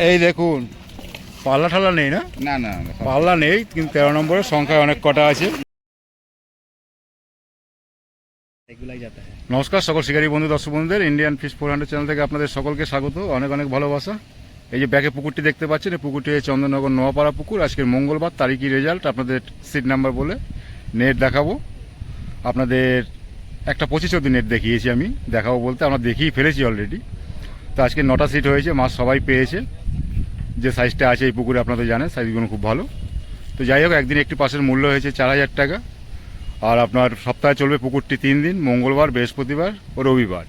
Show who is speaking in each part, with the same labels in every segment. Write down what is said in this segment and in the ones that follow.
Speaker 1: এই দেখুন পাল্লা ঠাল্লা নেই না?
Speaker 2: না না
Speaker 1: পাল্লা নেই, কিন্তু 13 নম্বরের সংখ্যায় অনেক কটা আছে। নমস্কার সকল শিকারী বন্ধু দর্শক বন্ধুদের, ইন্ডিয়ান ফিশ 400 চ্যানেল থেকে আপনাদের সকলকে স্বাগত, অনেক অনেক ভালোবাসা। এই যে ব্যাকে পুকুরটি দেখতে পাচ্ছেন, এই পুকুরটি চন্দননগর নোয়াপাড়া পুকুর। আজকের মঙ্গলবার, তারিখই রেজাল্ট আপনাদের সিট নাম্বার বলে নেট দেখাবো আপনাদের। একটা 25 অবধি নেট দেখিয়েছি আমি, দেখাবো বলতে আমরা দেখিয়ে ফেলেছি অলরেডি। তো আজকে 9টা সিট হয়েছে, মাছ সবাই পেয়েছে। যে সাইজটা আছে এই পুকুরে আপনাদের জানেন, সাইজগুলো খুব ভালো। তো যাই হোক, একদিন একটি পাশের মূল্য হয়েছে 4000 টাকা। আর আপনার সপ্তাহে চলবে পুকুরটি 3 দিন, মঙ্গলবার, বৃহস্পতিবার ও রবিবার।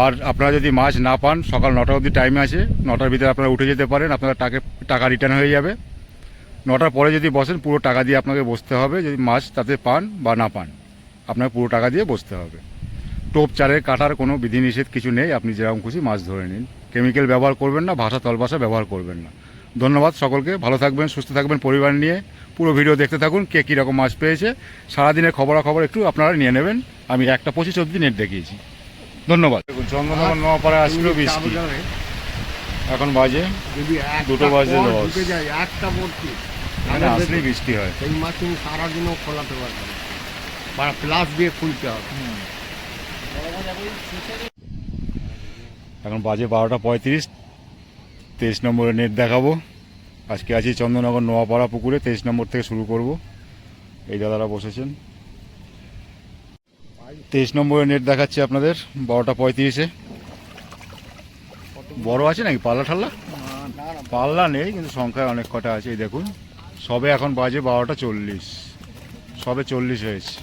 Speaker 1: আর আপনারা যদি মাছ না পান, সকাল 9টা অবধি টাইম আছে, 9টার ভিতরে আপনারা উঠে যেতে পারেন, আপনারা টাকা রিটার্ন হয়ে যাবে। 9টার পরে যদি বসেন, পুরো টাকা দিয়ে আপনাকে বসতে হবে। যদি মাছ তাতে পান বা না পান, আপনাকে পুরো টাকা দিয়ে বসতে হবে। টোপ চারের কাটার কোনো বিধিনিষেধ কিছু নেই, আপনি যেরকম খুশি মাছ ধরে নিন। কেমিক্যাল ব্যবহার করবেন না, ভাষা তলভাষা ব্যবহার করবেন না। ধন্যবাদ সকলকে, ভালো থাকবেন, সুস্থ থাকবেন পরিবার নিয়ে। পুরো ভিডিও দেখতে থাকুন, কে কীরকম মাছ পেয়েছে সারাদিনের খবরাখবর একটু আপনারা নিয়ে নেবেন। আমি একটা 25 অবধি নেট দেখিয়েছি। ধন্যবাদ। দেখুন চন্দননগর নোয়াপাড়া আসলেও বৃষ্টি, এখন বাজে 2টো বাজে 10।
Speaker 3: একটা বলছি
Speaker 1: এখানে আসলেই বৃষ্টি হয়।
Speaker 3: সেই মাছ তুমি সারাদিনও খোলাতে পারবে না, বা প্লাস দিয়ে খুলতে হবে।
Speaker 1: এখন বাজে 12টা 35। 23 নম্বরে নেট দেখাবো। আজকে আছি চন্দননগর নোয়াপাড়া পুকুরে, 23 নম্বর থেকে শুরু করব। এই দাদারা বসেছেন। 23 নম্বরে নেট দেখাচ্ছি আপনাদের 12টা 35-এ। বড় আছে নাকি পাল্লা ঠাল্লা? পাল্লা নেই, কিন্তু সংখ্যায় অনেক কটা আছে। এই দেখুন, সবে এখন বাজে 12টা 40, সবে 40 হয়েছে।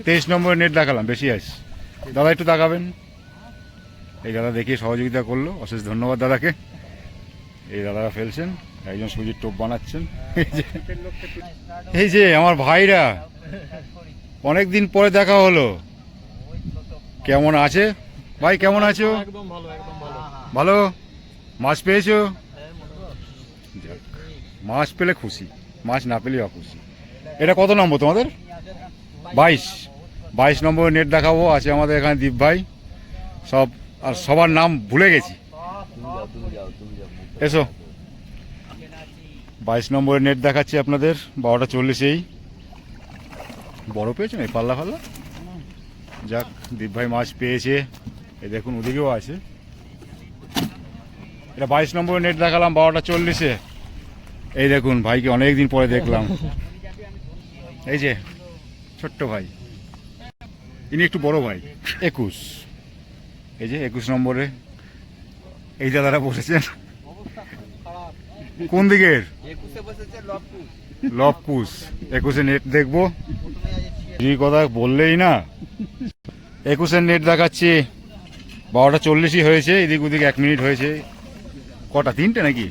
Speaker 1: 23 নম্বরে নেট দেখালাম, বেশি আছে। দাদা একটু দেখাবেন। এই দাদা দেখিয়ে সহযোগিতা করলো, অশেষ ধন্যবাদ দাদাকে। এই দাদারা ফেলছেন, একজন সুজির টোপ বানাচ্ছেন। এই যে আমার ভাইরা, অনেক দিন পরে দেখা হলো। কেমন আছে ভাই, কেমন আছো? ভালো। মাছ পেয়েছো? যাক, মাছ পেলে খুশি, মাছ না পেলে অখুশি। এটা কত নম্বর তোমাদের? 22 নম্বরে নেট দেখাবো। আছে আমাদের এখানে দীপ ভাই, সব আর সবার নাম ভুলে গেছি। এসো, 22 নম্বরে নেট দেখাচ্ছি আপনাদের 12টা 40-এই। বড় পেয়েছে না পাল্লা ফাল্লা? যাক, দীপ ভাই মাছ পেয়েছে। এই দেখুন ওদিকেও আছে। এটা 22 নম্বরে নেট দেখালাম 12টা 40-এ। এই দেখুন ভাইকে অনেকদিন পরে দেখলাম। এই যে ছোট্ট ভাই, ইনি একটু বড় ভাই। 21, এই যে 21 নম্বরে এই দাদারা বসেছেন। কোন দিকের? লবকুশ। 21-এ নেট দেখবো, এই কথা বললেই না। 21-এর নেট দেখাচ্ছি 12টা 40-ই হয়েছে। এদিক ওদিক 1 মিনিট হয়েছে। কটা? 3টে নাকি?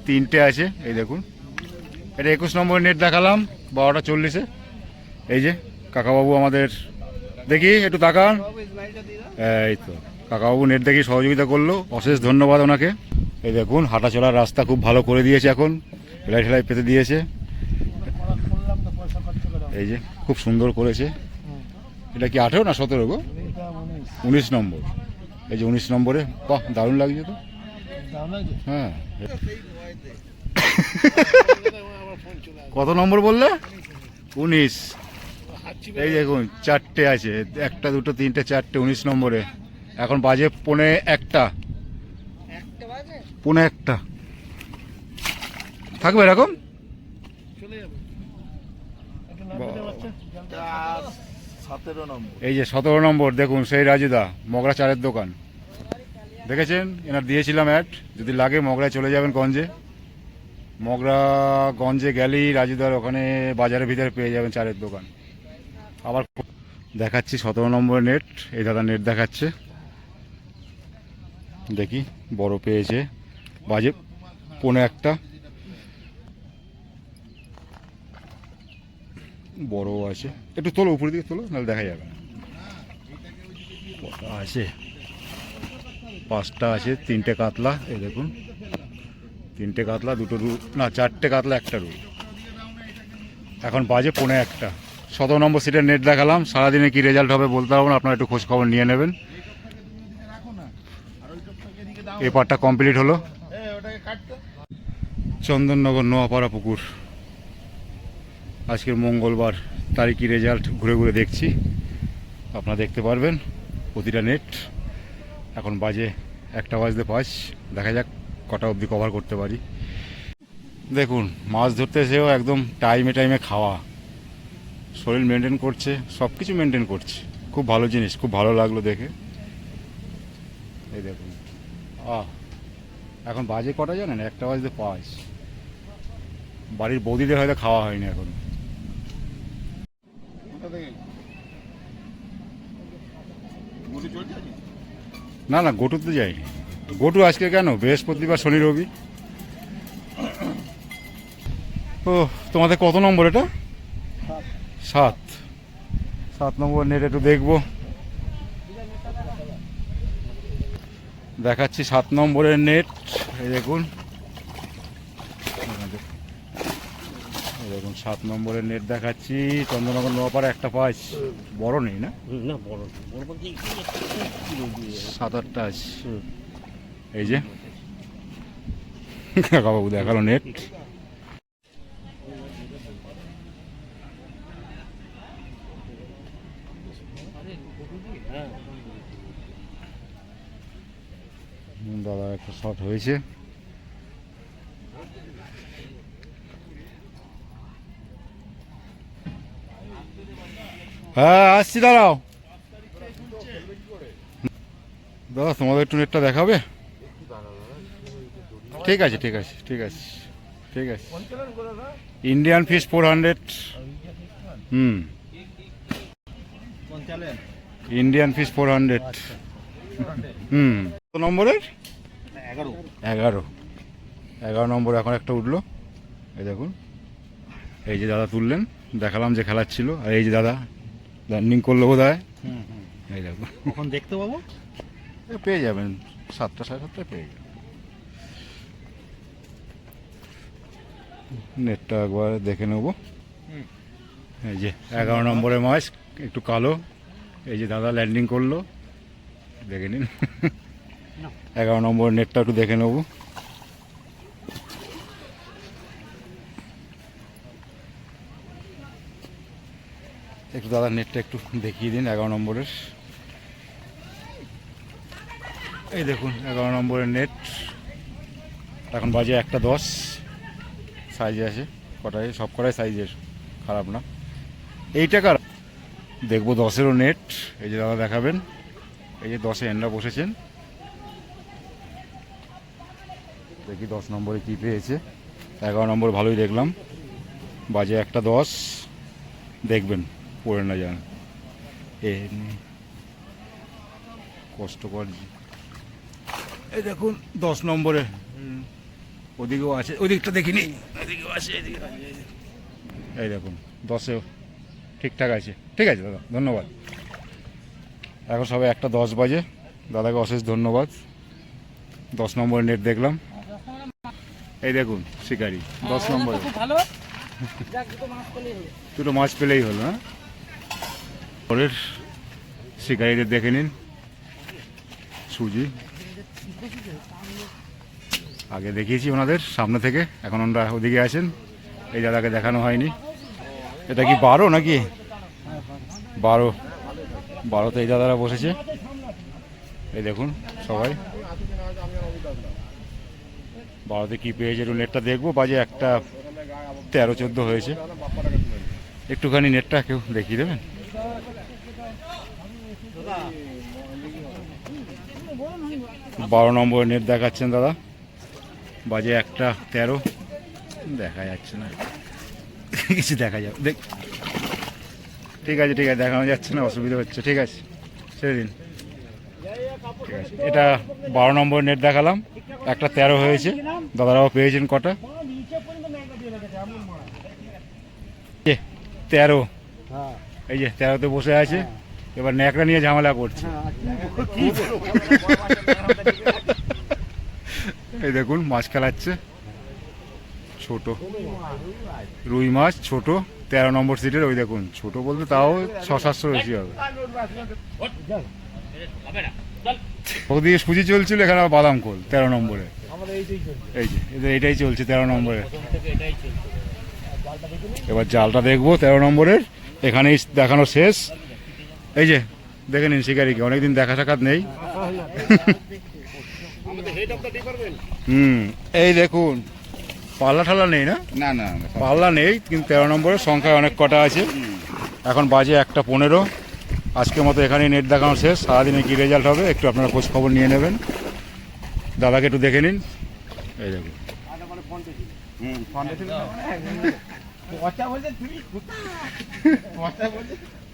Speaker 1: 3টে আছে। এই দেখুন, এটা 21 নম্বরের নেট দেখালাম 12টা 40-এ। এই যে কাকাবাবু আমাদের, দেখি একটু তাকান। এই তো কাকাবাবু নেট দেখি সহযোগিতা করলো, অশেষ ধন্যবাদ ওনাকে। এই দেখুন হাঁটা চলার রাস্তা খুব ভালো করে দিয়েছে, এখন হেলাই ঠেলাই পেতে দিয়েছে। এই যে খুব সুন্দর করেছে। এটা কি 18 না 17 গো? 19 নম্বর। এই যে 19 নম্বরে, বাহ দারুণ লাগছে তো। হ্যাঁ, কত নম্বর বললে? 19। এই দেখুন 4টে আছে, 1টা 2টো 3টে 4টে 19 নম্বরে। এখন বাজে 1:45। 1:45 থাকবে এরকম। এই যে 17 নম্বর দেখুন, সেই রাজুদা, মগরা চারের দোকান। দেখেছেন, এনার দিয়েছিলাম অ্যাড, যদি লাগে মগরায় চলে যাবেন গঞ্জে। মগরা গঞ্জে গেলেই রাজুদার ওখানে বাজারের ভিতরে পেয়ে যাবেন চারের দোকান। আবার দেখাচ্ছি 17 নম্বরের নেট। এই দাদা নেট দেখাচ্ছে, দেখি বড় পেয়েছে। বাজে 1:45, বড় আছে। একটু তোলো, উপরের দিকে তোলো, নাহলে দেখা যাবে না। কটা আছে? 5টা আছে, 3টে কাতলা। এই দেখুন 3টে কাতলা, 2টো রুই, না 4টে কাতলা 1টা রুই। এখন বাজে 1:45। 17 নম্বর সিটের নেট দেখালাম। সারাদিনে কি রেজাল্ট হবে বলতে পারবো না, আপনারা একটু খোঁজ খবর নিয়ে নেবেন। এই পার্টটা কমপ্লিট হলো। চন্দননগর নোয়াপাড়া পুকুর আজকের মঙ্গলবার তারিখি রেজাল্ট ঘুরে ঘুরে দেখছি। আপনারা দেখতে পারবেন প্রতিটা নেট। এখন বাজে 1:05। দেখা যাক কটা অবধি কভার করতে পারি। দেখুন মাছ ধরতে এসেও একদম টাইমে টাইমে খাওয়া, শরীর মেনটেন করছে, সব কিছু মেনটেন করছে। খুব ভালো জিনিস, খুব ভালো লাগলো দেখে। এই দেখুন এখন বাজে কটা জানেন? 1:05। বাড়ির বৌদিদের হয়তো খাওয়া হয়নি এখন। না না, গোটুতে যাইনি। গোটু আজকে কেন? বৃহস্পতিবার, শনি, রবি। ও তোমাদের কত নম্বর এটা? 7 নম্বর নেট একটু দেখবো। দেখাচ্ছি 7 নম্বরের নেট। এই দেখুন, এই দেখুন 7 নম্বরের নেট দেখাচ্ছি। চন্দননগর নোয়াপাড়া 1:05। বড় নেই না?
Speaker 3: না বড়
Speaker 1: 7-8টা আছে। এই যে কাকাবাবু দেখালো নেট। দাদা একটা শট হয়েছে। হ্যাঁ আসছি, দাঁড়াও দাদা, তোমাদের একটু নেটটা দেখাবে? ঠিক আছে ঠিক আছে ঠিক আছে ঠিক আছে। Indian fish 400। Indian fish 400। কত নম্বরের? 11 নম্বর এখন একটা উঠলো। এই দেখুন, এই যে দাদা তুললেন, দেখালাম যে খেলার ছিল। আর এই যে দাদা ল্যান্ডিং করলো বোধ হয়। এই দেখুন,
Speaker 3: কখন দেখতে পাবো?
Speaker 1: পেয়ে যাবেন 7টা, 7:30 পেয়ে যাবেন। নেটটা একবার দেখে নেব। এই যে 11 নম্বরের মাছ, একটু কালো। এই যে দাদা ল্যান্ডিং করলো, দেখে নিন। 11 নম্বর নেটটা একটু দেখে নেব। একটু দাদা নেটটা একটু দেখিয়ে দিন 11 নম্বরের। এই দেখুন 11 নম্বরের নেট। এখন বাজে 1:10। সাইজে আছে কটায়, সব কটাই সাইজের, খারাপ না। এইটা কার দেখবো? 10-এরও নেট। এই যে দাদা দেখাবেন। এই যে 10-এ এন্ডা বসেছেন। দেখি 10 নম্বরে কি পেয়েছে। 11 নম্বর ভালোই দেখলাম। বাজে 1:10। দেখবেন, পড়ে না যান। কষ্টকর। এই দেখুন 10 নম্বরে, ওদিকেও আছে, ওদিকটা দেখিনি, এদিকেও আছে, এদিকে। এই দেখুন 10-এও ঠিকঠাক আছে। ঠিক আছে দাদা, ধন্যবাদ। এখন সবাই 1:10 বাজে। দাদাকে অশেষ ধন্যবাদ। 10 নম্বরের নেট দেখলাম। এই দেখুন শিকারি 10 নম্বরে। দুটো মাছ পেলেই হলো। হ্যাঁ, পরের শিকারিদের দেখে নিন। সুজি আগে দেখিয়েছি ওনাদের সামনে থেকে, এখন ওনারা ওদিকে আছেন। এই দাদাকে দেখানো হয়নি। এটা কি 12 নাকি? 12তে এই দাদারা বসেছে। এই দেখুন সবাই 12তে কি পেয়েছে একটু নেটটা দেখবো। বাজে 1:13-14 হয়েছে। একটুখানি নেটটা কেউ দেখিয়ে দেবেন? বারো নম্বর নেট দেখাচ্ছেন দাদা। বাজে 1:13। দেখা যাচ্ছে না, কিছু দেখা যাবে। দেখ, ঠিক আছে ঠিক আছে, দেখানো যাচ্ছে না, অসুবিধা হচ্ছে। ঠিক আছে, ছেড়ে দিন। ঠিক আছে, এটা 12 নম্বর নেট দেখালাম। 1:13 হয়েছে। দাদারাও পেয়েছেন কটা? 13। এই যে 13তে বসে আছে। এবার ন্যাকড়া নিয়ে ঝামেলা করছে। এই দেখুন মাছ খেলাচ্ছে, ছোট রুই মাছ, ছোট 13 নম্বর সিটের। ওই দেখুন, ছোট বলতে তাও 600-700 বেশি হবে। ওদিকে সুজি চলছিল, এখানে আবার বাদাম খোল 13 নম্বরে।
Speaker 2: আমাদের এইটাই চলছে,
Speaker 1: এই যে এদের এটাই চলছে 13 নম্বরে।
Speaker 2: প্রথম থেকে এটাই চলছে। জালটা দেখে নিন।
Speaker 1: এবার জালটা দেখবো 13 নম্বরের, এখানেই দেখানো শেষ। এই যে দেখে নিন শিকারিকে, অনেকদিন দেখা সাক্ষাৎ নেই। এই দেখুন পাল্লা ঠাল্লা নেই না,
Speaker 4: না না না,
Speaker 1: পাল্লা নেই, কিন্তু 13 নম্বরের সংখ্যায় অনেক কটা আছে। এখন বাজে 1:15। আজকের মতো এখানেই নেট দেখানো শেষ। সারাদিনে কী রেজাল্ট হবে একটু আপনারা খোঁজ খবর নিয়ে নেবেন। দাদাকে একটু দেখে নিন। এই দেখুন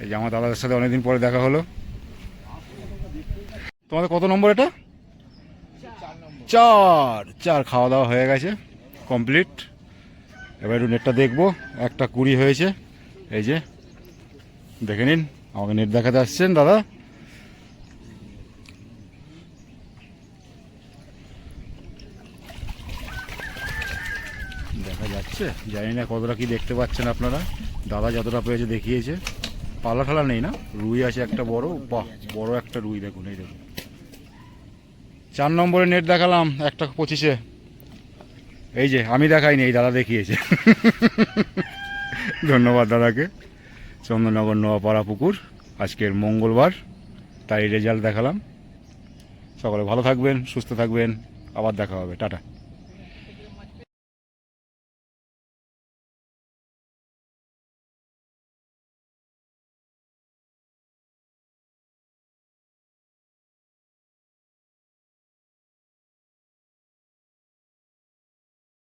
Speaker 1: এই যে আমার দাদাদের সাথে অনেকদিন পরে দেখা হলো। তোমাদের কত নম্বর এটা? 4 খাওয়া দাওয়া হয়ে গেছে, কমপ্লিট। এবার একটু নেটটা দেখবো। 1:20 হয়েছে। এই যে দেখে নিন, আমাকে নেট দেখাতে আসছেন দাদা। দেখা যাচ্ছে, জানি না কতটা কি দেখতে পাচ্ছেন আপনারা। দাদা যতটা পেয়েছে দেখিয়েছে। পাল্লা ঠালা নেই না, রুই আছে একটা বড়, বাহ বড় একটা রুই দেখুন। এই দেখুন 4 নম্বরে নেট দেখালাম 1:25-এ। এই যে আমি দেখাইনি, এই দাদা দেখিয়েছে। ধন্যবাদ দাদাকে। চন্দননগর নোয়াপাড়া পুকুর, আজকের মঙ্গলবার, তাই রেজাল্ট দেখালাম। সকলে ভালো থাকবেন, সুস্থ থাকবেন, আবার দেখা হবে, টাটা।